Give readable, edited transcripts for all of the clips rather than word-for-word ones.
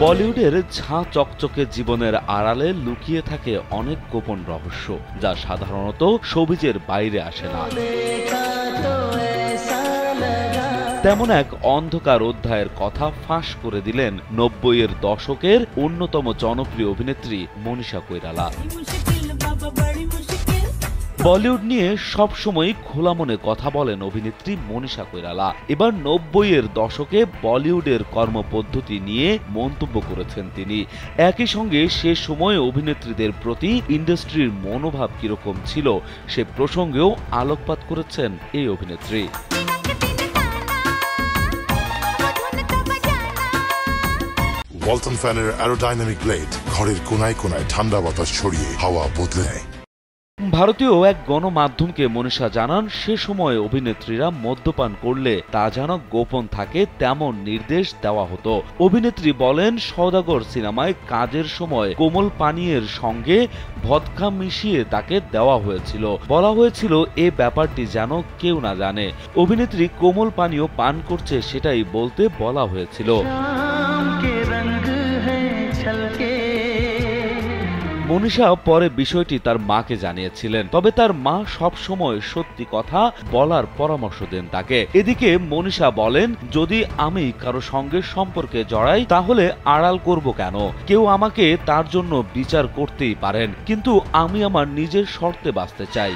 বলিউডের ঝাঁ চকচকে জীবনের আড়ালে লুকিয়ে থাকে অনেক গোপন রহস্য, যা সাধারণত শোবিজের বাইরে আসে না। তেমন এক অন্ধকার অধ্যায়ের কথা ফাঁস করে দিলেন ৯০-এর দশকের অন্যতম জনপ্রিয় অভিনেত্রী মনীষা কৈরালা। বলিউড নিয়ে সবসময় খোলা মনে কথা বলেন অভিনেত্রী মনীষা কৈরালা। এবার ৯০-এর দশকে বলিউডের কর্মপদ্ধতি নিয়ে মন্তব্য করেছেন তিনি। একই সঙ্গে সে সময় অভিনেত্রীদের প্রতি ইন্ডাস্ট্রির মনোভাব কিরকম ছিল সে প্রসঙ্গেও আলোকপাত করেছেন এই অভিনেত্রী। ওয়ালটন ফ্যানের অ্যারোডাইনামিক ব্লেড ঘরের কোনায় কোনায় ঠান্ডা বাতাস ছড়িয়ে হাওয়া বদলে নেয়। ভারতীয় এক গণমাধ্যমকে মনীষা জানান, সে সময় অভিনেত্রীরা মদ্যপান করলে তা যেন গোপন থাকে তেমন নির্দেশ দেওয়া হতো। অভিনেত্রী বলেন, সওদাগর সিনেমায় কাজের সময় কোমল পানীয়ের সঙ্গে ভদকা মিশিয়ে তাকে দেওয়া হয়েছিল। বলা হয়েছিল এ ব্যাপারটি যেন কেউ না জানে। অভিনেত্রী কোমল পানীয় পান করছে সেটাই বলতে বলা হয়েছিল। মনীষা পরে বিষয়টি তার মাকে জানিয়েছিলেন, তবে তার মা সবসময় সত্যি কথা বলার পরামর্শ দেন তাকে। এদিকে মনীষা বলেন, যদি আমি কারো সঙ্গে সম্পর্কে জড়াই তাহলে আড়াল করব কেন? কেউ আমাকে তার জন্য বিচার করতেই পারেন, কিন্তু আমি আমার নিজের শর্তে বাঁচতে চাই।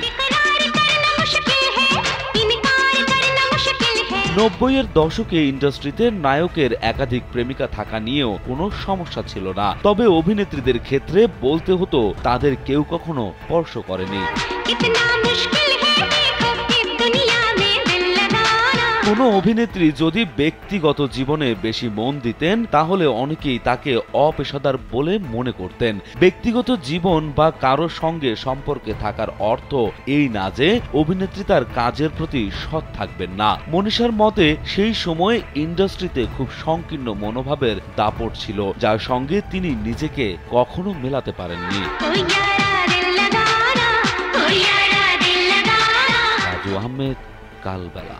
৯০-এর দশকে ইন্ডাস্ট্রিতে নায়কের একাধিক প্রেমিকা থাকা নিয়েও কোনো সমস্যা ছিল না, তবে অভিনেত্রীদের ক্ষেত্রে বলতে হতো তাদের কেউ কখনো স্পর্শ করেনি। কোনো অভিনেত্রী যদি ব্যক্তিগত জীবনে বেশি মন দিতেন তাহলে অনেকেই তাকে অপেশাদার বলে মনে করতেন। ব্যক্তিগত জীবন বা কারো সঙ্গে সম্পর্কে থাকার অর্থ এই না যে অভিনেত্রী তার কাজের প্রতি সৎ থাকবেন না। মনীষার মতে সেই সময় ইন্ডাস্ট্রিতে খুব সংকীর্ণ মনোভাবের দাপট ছিল, যার সঙ্গে তিনি নিজেকে কখনো মেলাতে পারেননি। রাজু আহমেদ, কালবেলা।